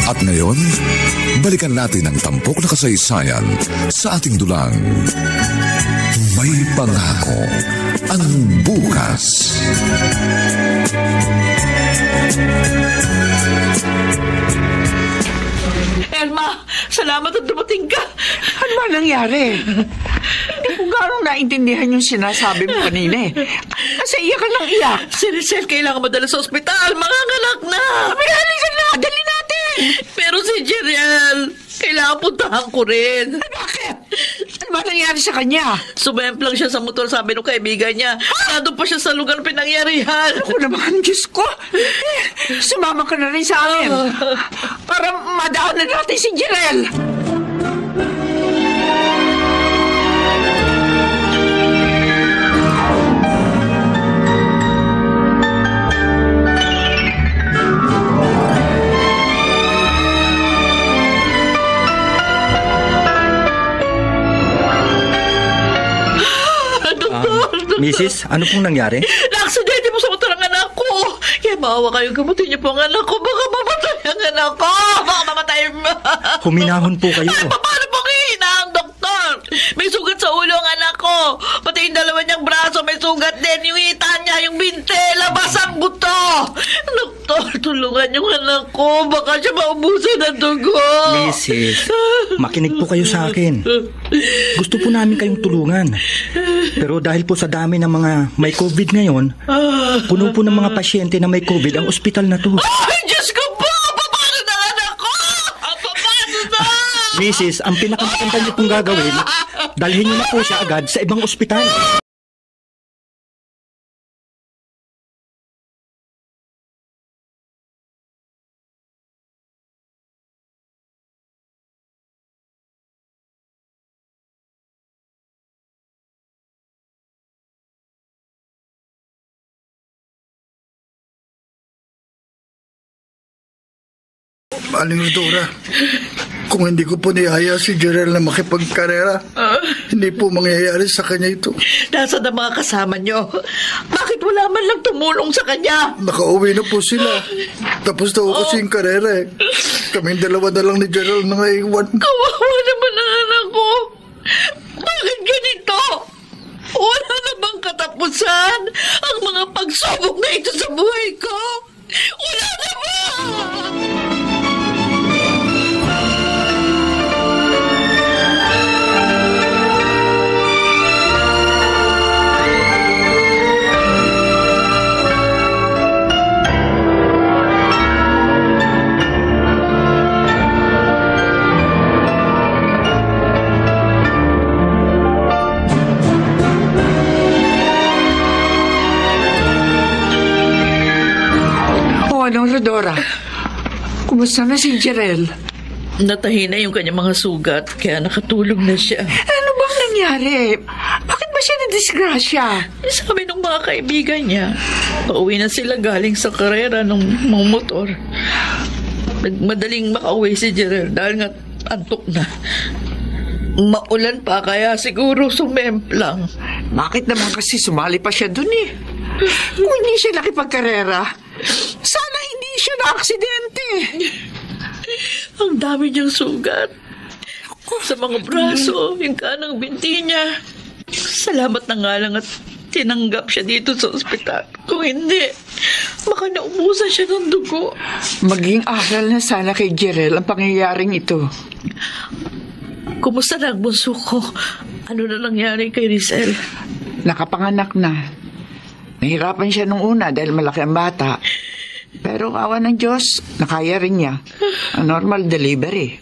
At At ngayon, balikan natin ang tampok na kasaysayan sa ating dulang. May pangako ang bukas. Elma, salamat at dumating ka. Ano ba nangyari? Hindi ko gano'ng naintindihan yung sinasabi mo kanina eh. Kasi iyak ka ng iyak. Si Rizal kailangan madala sa ospital. Manganganak na. Halika na, dali natin. Pero si Jeriel, kailangan puntahan ko rin. Bakit? Ano ba nangyari sa kanya? Sumemplang siya sa motor, sabi ng kaibigan niya. Nandun pa siya sa lugar pinangyarihan. Ako naman, Diyos ko. Sumama ka na rin sa amin. Para madaan na natin si Jirel. Mrs., ano pong nangyari? Na-aksidente po sa motor ang anak ko. Kaya maawa kayo, gamutin niyo po ang anak ko. Baka mamatay ang anak ko. Baka mamatay. Huminahon po kayo. Ay, paano pong hihina ang doktor? May sugat sa ulo ang anak ko. Pati yung dalawa niyang braso may sugat din. Yung hita niya, yung binte, labas ang buto. Doktor, tulungan yung anak ko. Baka siya maubusan ng dugo. Mrs., makinig po kayo sa akin. Gusto po namin kayong tulungan. Pero dahil po sa dami ng mga may COVID ngayon, puno po ng mga pasyente na may COVID ang ospital na to. Ay, Diyos ko po! Paano na anak ko? Paano na? Mrs., ang pinakamaganda niyo pong gagawin, dalhin niyo na po siya agad sa ibang ospital. Aling Rodora, kung hindi ko po niyaya si Jerel na makipagkarera, hindi po mangyayari sa kanya ito. Nasaan ang mga kasama niyo? Bakit wala man lang tumulong sa kanya? Nakauwi na po sila. Tapos na ko kasi yung karera eh. Kaming dalawa na lang ni Jerel na naiwan. Kawawa naman ang anak ko. Bakit ganito? Wala na bang katapusan ang mga pagsubok na ito sa buhay ko? Wala na ba? Anong Rodora? Kumusta na si Jirel? Natahi na yung kanyang mga sugat, kaya nakatulog na siya. Ano bang nangyari? Bakit ba siya na-disgrasya? Sabi ng mga kaibigan niya, pauwi na sila galing sa karera ng mga motor. Nagmadaling makauwi si Jirel dahil nga antok na. Maulan pa kaya siguro sumemplang. Bakit naman kasi sumali pa siya dun eh? Kung hindi siya nakipagkarera, sana hindi siya na-aksidente. Ang dami niyang sugat. Sa mga braso, yung kanang binti niya. Salamat na nga lang at tinanggap siya dito sa ospital. Kung hindi, baka naubusan siya ng dugo. Maging aral na sana kay Jirel ang pangyayaring ito. Kumusta na ang bunso ko? Ano na nangyari kay Rizal? Nakapanganak na. Nahirapan siya nung una dahil malaki ang bata. Pero kawa ng Diyos, nakaya rin niya. Ang normal delivery.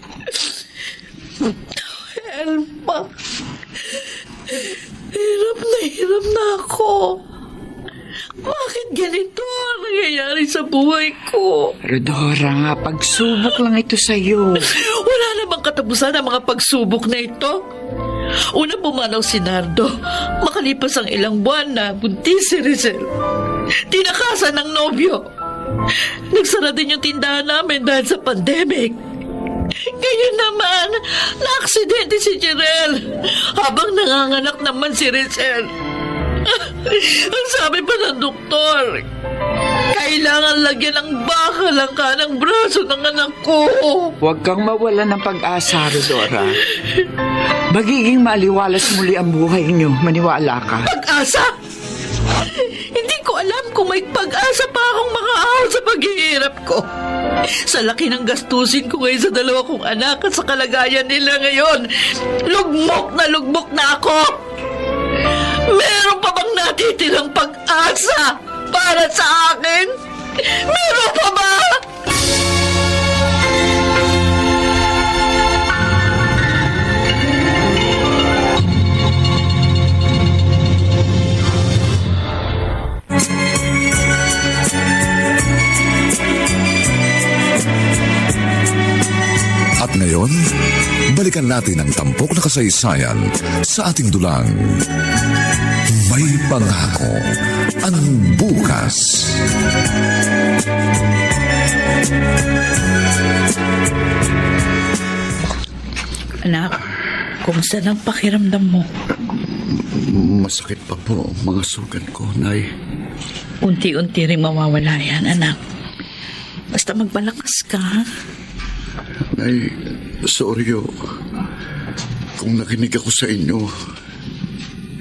Elma, hirap na ako. Bakit ganito ang nangyayari sa buhay ko? Rodora, pagsubok lang ito sa'yo. Wala namang katapusan ang mga pagsubok na ito. Una pumanaw si Nardo. Makalipas ang ilang buwan na buntis si Rizal. Tinakasan ng nobyo. Nagsara din yung tindahan namin dahil sa pandemic. Ngayon naman, na-aksidente si Jirel habang nanganganak naman si Rizal. Ang sabi pa ng doktor, Kailangan lagyan ng bakal ang kanang braso ng anak ko. Huwag kang mawala ng pag-asa, Rodora. Magiging maliwalas muli ang buhay niyo. Maniwala ka. Pag-asa? Hindi ko alam kung may pag-asa pa akong makaahon sa paghihirap ko. Sa laki ng gastusin ko ngayon sa 2 kong anak at sa kalagayan nila ngayon, lugmok na ako. Meron pa bang natitirang pag-asa para sa akin? Meron pa ba? At ngayon, balikan natin ang tampok na kasaysayan sa ating dulang. May pangako ang bukas. Anak, kumusta ng pakiramdam mo? Masakit pa po mga sugat ko, Nay. Unti-unti rin mawawala yan, anak. Basta magpalakas ka, ha? Nay, sorry ho. Kung nakinig ako sa inyo,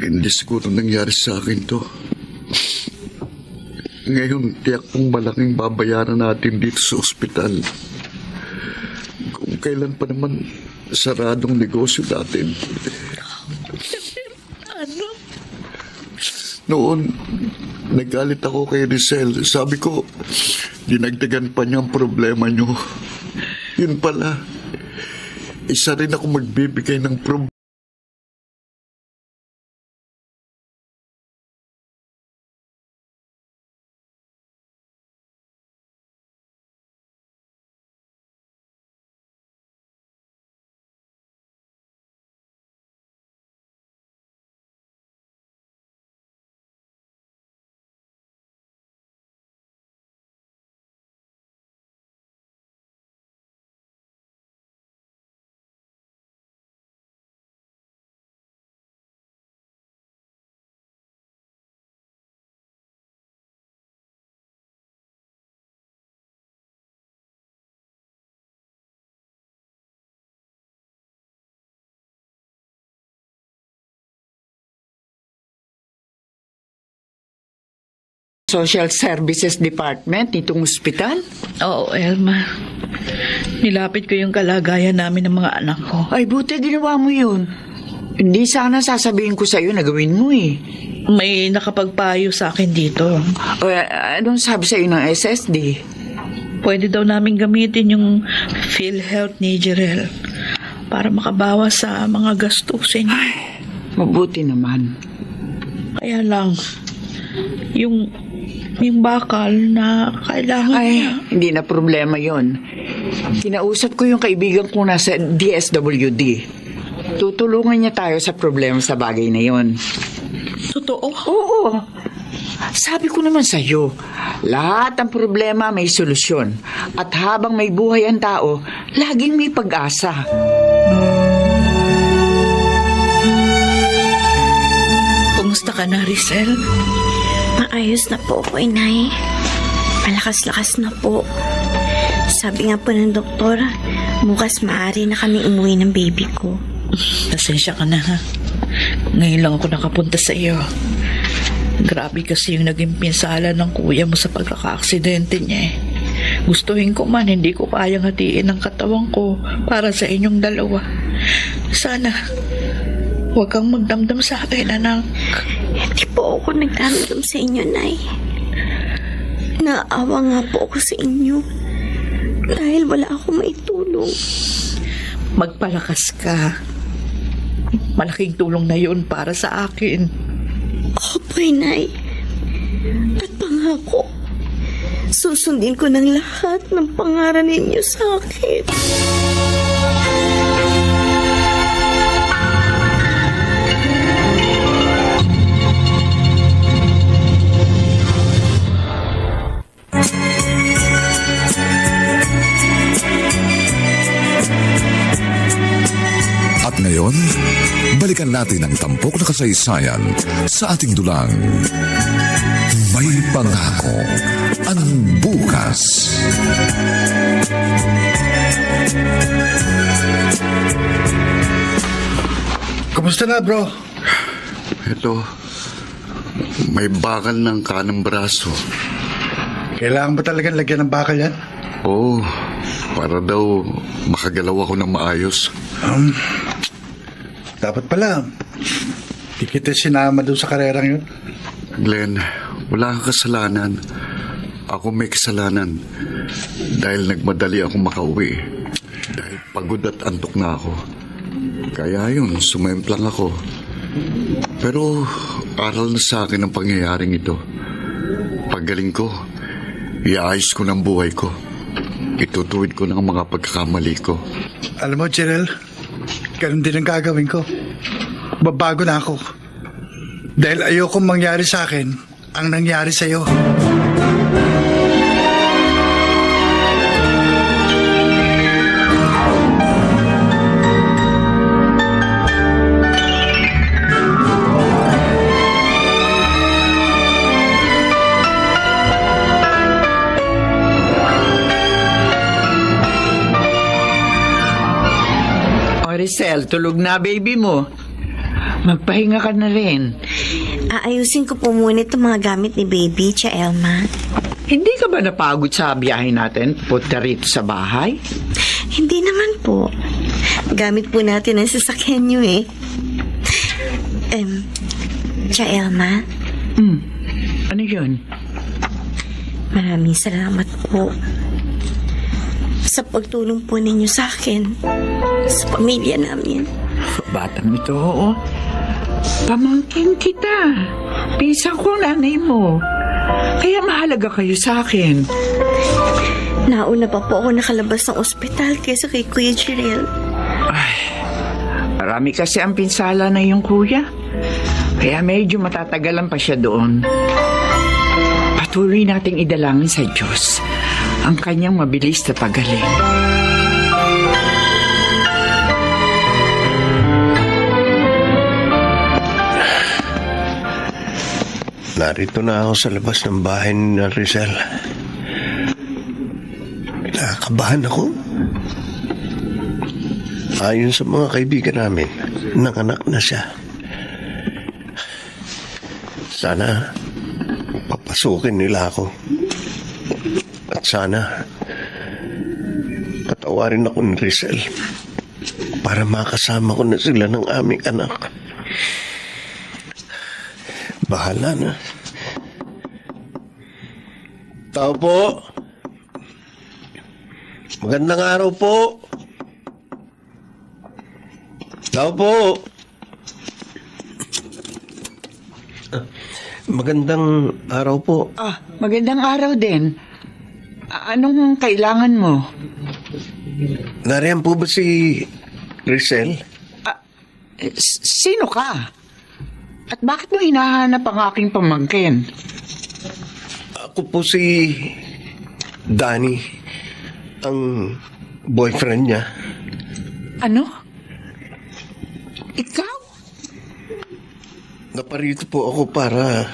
hindi siguro nangyari sa akin to. Ngayon, tiyak pong malaking babayaran natin dito sa ospital. Kung kailan pa naman saradong negosyo natin. Ano? Noon, nagalit ako kay Rizal. Sabi ko, dinagdagan pa niya ang problema niyo. Yun pala, isa rin ako magbibigay ng problema. Social Services Department nitong ospital? Oo, Elma. Nilapit ko yung kalagayan namin ng mga anak ko. Ay, buti ginawa mo yun. Hindi sana sasabihin ko sa'yo na gawin mo eh. May nakapagpayo sa akin dito. O, anong sabi sa'yo ng SSD? Pwede daw namin gamitin yung PhilHealth ni Jerel para makabawas sa mga gastusin. Ay, mabuti naman. Kaya lang, yung bakal na kailangan niya. Hindi na problema yon. Kinausap ko yung kaibigan ko nasa DSWD. Tutulungan niya tayo sa problema sa bagay na yon. Totoo? Oo. Sabi ko naman sa'yo, lahat ng problema may solusyon. At habang may buhay ang tao, laging may pag-asa. Kumusta ka na, Rizal? Maayos na po ako, Inay. Malakas-lakas na po. Sabi nga po ng doktor, bukas maaari na kami umuwi ng baby ko. Pasensya ka na, ha? Ngayon lang ako nakapunta sa iyo. Grabe kasi yung naging pinsala ng kuya mo sa pagkaka-aksidente niya eh. Gustuhin ko man, hindi ko kayang hatiin ang katawan ko para sa inyong dalawa. Sana, huwag kang magdamdam sa akin, anak. Hindi po ako nagdamdam sa inyo, Nay. Naawa nga po ako sa inyo dahil wala akong maitulong. Magpalakas ka. Malaking tulong na yun para sa akin. Opo, Nay. At pangako, susundin ko ng lahat ng pangaral ninyo sa akin. At ngayon, balikan natin ang tampok na kasaysayan sa ating dulang. May pangako ang bukas. Kumusta na, bro? Ito, may bakal ng kanang braso. Kailangan ba talagang lagyan ng bakal yan? Oo, para daw makagalaw ako ng maayos. Dapat pala. Di kita sinama doon sa karerang yun. Glenn, wala kang kasalanan. Ako may kasalanan. Dahil nagmadali ako makauwi. Dahil pagod at antok na ako. Kaya yun, sumemplang ako. Pero aral na sa akin ang pangyayaring ito. Paggaling ko, iayos ko ng buhay ko. Itutuwid ko ng mga pagkakamali ko. Alam mo, Jerel, ganun din ang gagawin ko. Babago na ako. Dahil ayokong mangyari sa akin ang nangyari sa'yo. Rizal, tulog na baby mo. Magpahinga ka na rin. Aayusin ko po muna itong mga gamit ni baby, Tia Elma. Hindi ka ba napagod sa biyahe natin? Punta rito sa bahay? Hindi naman po. Gamit po natin ang sasakyan niyo eh. Tia Elma? Ano yun? Maraming salamat po sa pagtulong po ninyo sa akin, sa pamilya namin. Batang ito, oo. Pamangkin kita. Pisang ko nanay mo. Kaya mahalaga kayo sa akin. Nauna pa po ako nakalabas ng ospital kaysa kay Kuya Jirel. Ay, marami kasi ang pinsala na yung kuya. Kaya medyo matatagalan pa siya doon. Patuloy nating idalangin sa Diyos ang kanyang mabilis na pagaling. Narito na ako sa labas ng bahay ni Rizal. Nakakabahan ako. Ayon sa mga kaibigan namin, nanganak na siya. Sana papasukin nila ako. At sana patawarin ako ni Rizal para makasama ko na sila ng aming anak. Bahala na. Tao po. Magandang araw po. Tao po. Magandang araw po. Magandang araw din. Anong kailangan mo? Nariyan po ba si Rizal? Sino ka? At bakit mo hinahanap ang aking pamangkin? Ako po si Danny, ang boyfriend niya. Ano? Ikaw? Naparito po ako para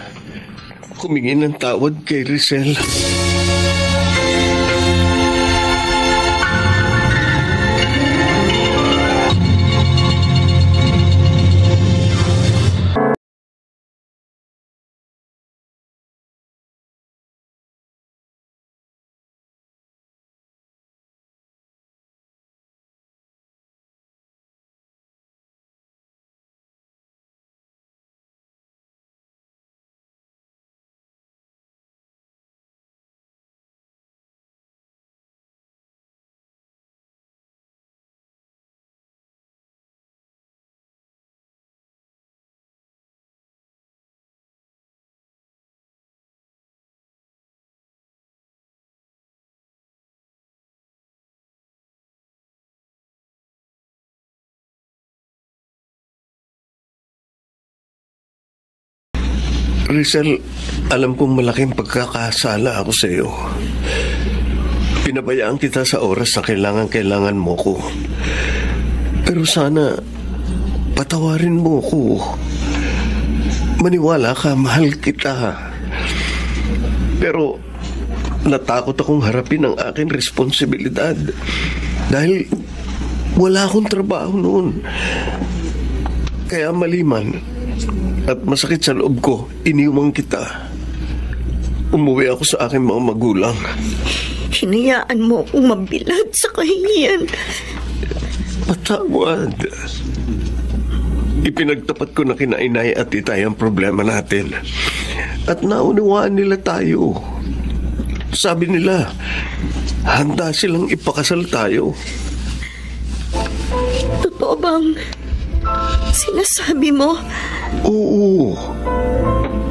humingi ng tawad kay Rizal. Rizal, alam kong malaking pagkakasala ako sa iyo. Pinabayaan kita sa oras na kailangan mo ko. Pero sana, patawarin mo ko. Maniwala ka, mahal kita. Pero natakot akong harapin ang aking responsibilidad dahil wala akong trabaho noon. Kaya maliman at masakit sa loob ko, iniwang kita. Umuwi ako sa aking mga magulang. Hinayaan mo akong mabilad sa kahihiyan. Patawad. Ipinagtapat ko na kina inay at itay ang problema natin. At naunawaan nila tayo. Sabi nila, handa silang ipakasal tayo. Totoo bang sinasabi mo? Oo.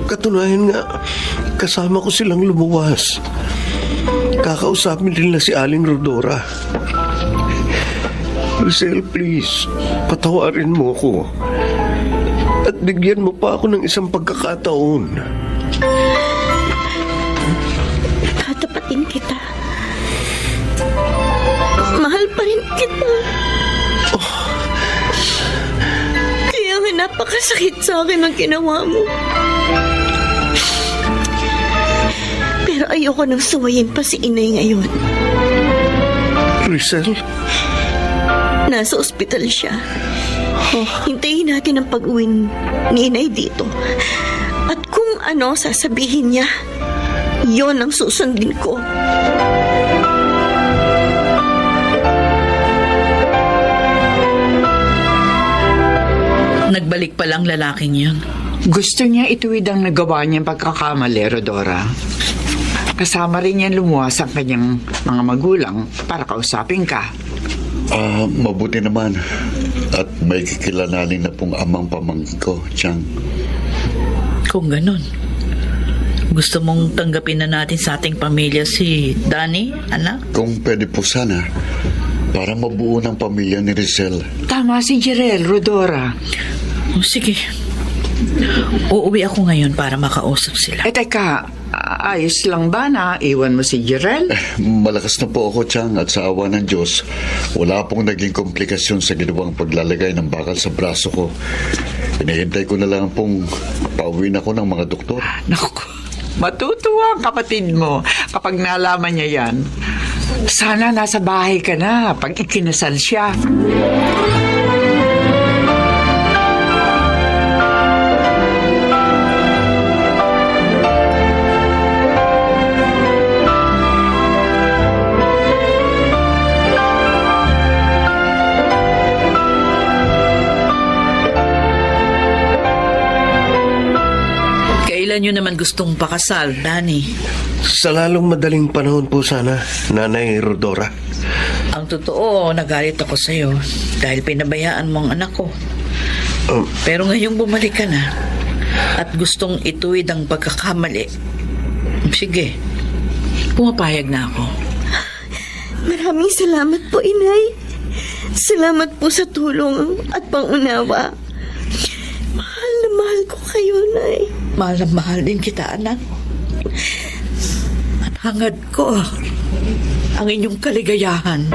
Katunayan nga, kasama ko silang lumuwas. Kakausapin nila si Aling Rodora. Rizal, please, patawarin mo ako. At bigyan mo pa ako ng isang pagkakataon. Tatapatin kita. Mahal pa rin kita. Kaya nga napakasakit sa akin ang ginawa mo. Pero ayoko nang suwayin pa si inay ngayon. Rizal? Nasa ospital siya. Hintayin natin ang pag-uwi ni inay dito. At kung ano sasabihin niya, yon ang susundin ko. Nagbalik pa lang lalaking yun. Gusto niya ituwid ang nagawa niyang pagkakamali, Rodora. Kasama rin niya lumuwas ang kanyang mga magulang para kausapin ka. Mabuti naman. At may kikilalanin na pong amang pamangkin ko, Chang. Kung ganun, gusto mong tanggapin na natin sa ating pamilya si Danny, anak? Kung pwede po sana, para mabuo ng pamilya ni Rizal. Tama si Jerel, Rodora. Sige. Uuwi ako ngayon para makausap sila. Teka, ayos lang ba na iwan mo si Jerel? Malakas na po ako, Chang, at sa awa ng Diyos, wala pong naging komplikasyon sa ginawang paglalagay ng bakal sa braso ko. Hinihintay ko na lang pong pauwi na ko ng mga doktor. Naku, matutuwa ang kapatid mo kapag nalaman niya yan. Sana nasa bahay ka na pag ikinasal siya. Kailan nyo naman gustong pakasal, Danny? Sa lalong madaling panahon po sana, Nanay Rodora. Ang totoo, nagalit ako sa'yo dahil pinabayaan mo ang anak ko. Pero ngayong bumalik ka na at gustong ituwid ang pagkakamali, sige, pumapayag na ako. Maraming salamat po, inay. Salamat po sa tulong at pangunawa. Mahal na mahal ko kayo, nay. Mahal na mahal din kita, anak. At hangad ko ang inyong kaligayahan.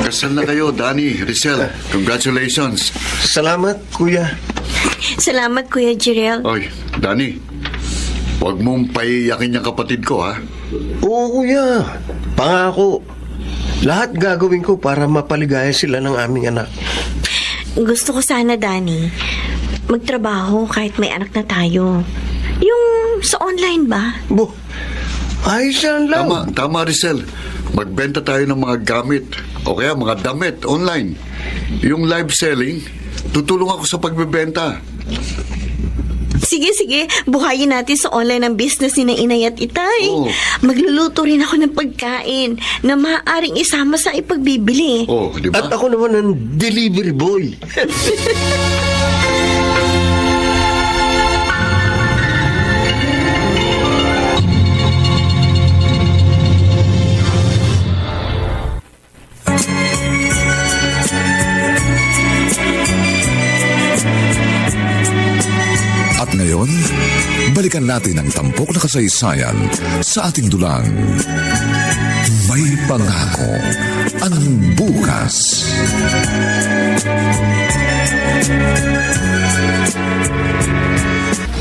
Kasal na kayo, Danny, Rizal. Congratulations. Salamat, Kuya. Salamat, Kuya Jerel. Oy, Danny, huwag mong paiyakin yung kapatid ko, ha? Oo, Kuya. Pangako. Lahat gagawin ko para mapaligaya sila ng aming anak. Gusto ko sana, Danny, magtrabaho kahit may anak na tayo. Yung sa online ba? Bo, ayos yan lang. Tama, Rizal. Magbenta tayo ng mga gamit o kaya mga damit online. Yung live selling, tutulong ako sa pagbebenta. Sige. Buhayin natin sa online ang business ni na inay at itay. Oo. Magluluto rin ako ng pagkain na maaaring isama sa ipagbibili. Oh, di ba? At ako naman ang delivery boy. At ngayon, balikan natin ang tampok na kasaysayan sa ating dulang. May May pangako ang bukas.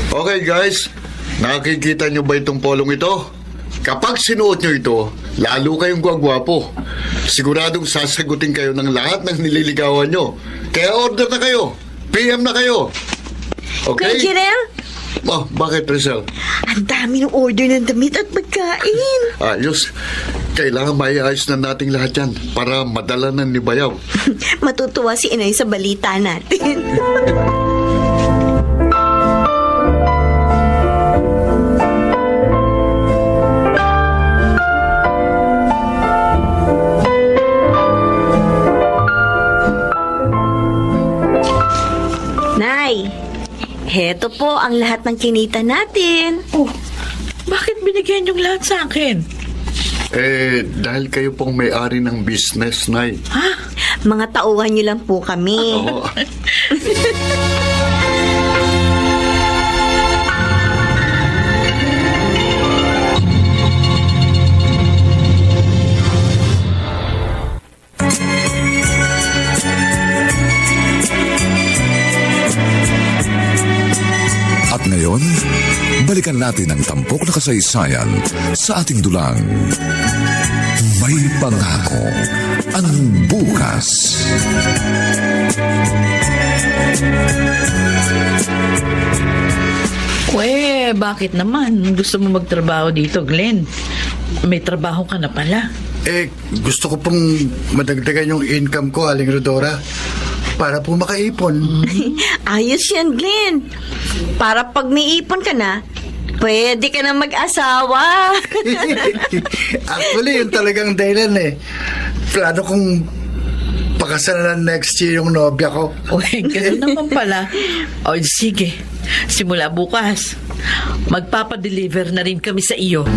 Okay guys, nakikita nyo ba itong polong ito? Kapag sinuot nyo ito, lalo kayong gwagwapo. Siguradong sasagutin kayo ng lahat ng nililigawan nyo. Kaya order na kayo. PM na kayo. Okay? Kuya Jerel, Oh, bakit, Rizal? ang dami ng order ng damit at pagkain. Ayos. Kailangan maiayos na nating lahat yan para madala na ni Bayaw. Matutuwa si Inay sa balita natin. Nay, heto po ang lahat ng kinita natin. Oh, bakit binigyan yung lahat sa akin? Dahil kayo pong may-ari ng business, Nay. Ha? Mga tauhan niyo lang po kami. Oo. At ngayon, balikan natin ang tampok na kasaysayan sa ating dulang. May pangako ang bukas. Bakit naman? Gusto mo magtrabaho dito, Glenn? May trabaho ka na pala. Gusto ko pong madagdagan yung income ko, Aling Rodora, para po makaipon. Ayos yan, Glenn. Para pag may ipon ka na, pwede ka na mag-asawa. Actually, yun talagang dahilan eh. Plano kong pakasalan next year yung nobya ko. Ganun naman pala. O, sige. Simula bukas, magpapadeliver na rin kami sa iyo.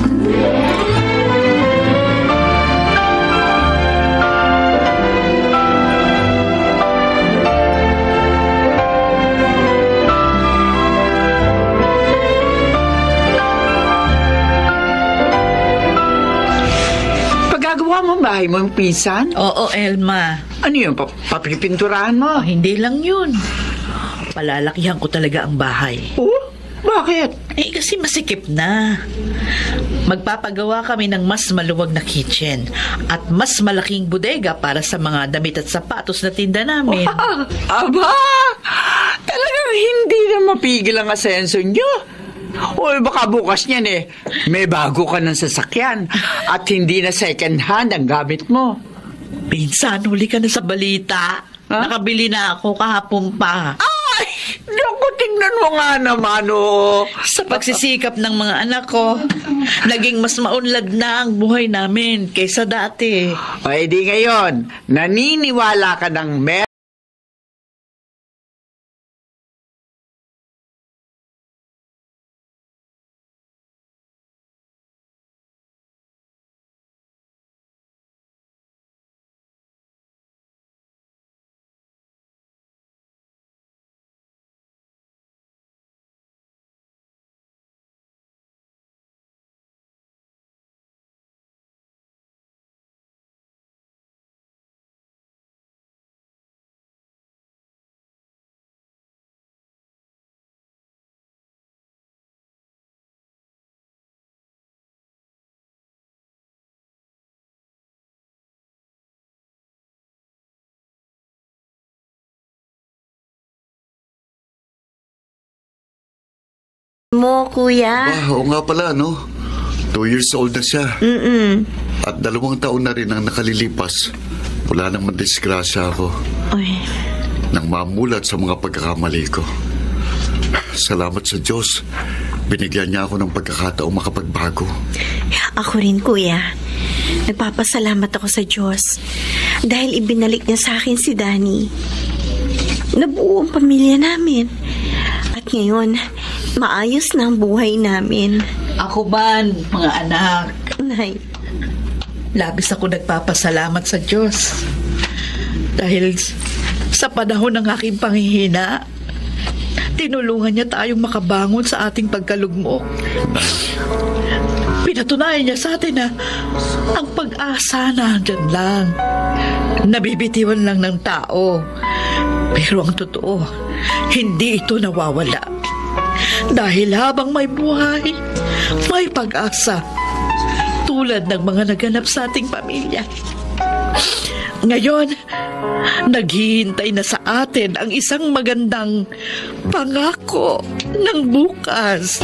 Pagagawa mo ang bahay mo yung pinsan? Oo, Elma. Ano yun? Papipinturahan mo? Hindi lang yun. Palalakihan ko talaga ang bahay. Oh? Bakit? Kasi masikip na. Magpapagawa kami ng mas maluwag na kitchen at mas malaking bodega para sa mga damit at sapatos na tinda namin. Aba! Talagang hindi na mapigil ang asenso nyo. O baka bukas niyan may bago ka ng sasakyan at hindi na second hand ang gamit mo. Pinsan, huli ka na sa balita. Huh? Nakabili na ako kahapon pa. Ay! Naku, tingnan mo nga naman, oh. Sa pagsisikap ng mga anak ko, naging mas maunlad na ang buhay namin kaysa dati. O edi ngayon, naniniwala ka ng Mo, kuya. Oo nga pala, no? 2 years old na siya. At 2 taon na rin ang nakalilipas. Wala nang madisgrasya ako. Ay. Nang mamulat sa mga pagkakamali ko. Salamat sa Diyos. Binigyan niya ako ng pagkakataong makapagbago. Ako rin, kuya. Nagpapasalamat ako sa Diyos dahil ibinalik niya sa akin si Danny. Nabuo ang pamilya namin. At ngayon, maayos na ang buhay namin. Ako man, mga anak. Nay. Labis ako nagpapasalamat sa Diyos. Dahil sa panahon ng aking panghihina, tinulungan niya tayong makabangon sa ating pagkalugmok. Pinatunayan niya sa atin na Ang pag-asa nandyan lang. Nabibitiwan lang ng tao. Pero ang totoo, hindi ito nawawala. Dahil habang may buhay, may pag-asa. Tulad ng mga naganap sa ating pamilya. Ngayon, naghihintay na sa atin ang isang magandang pangako ng bukas.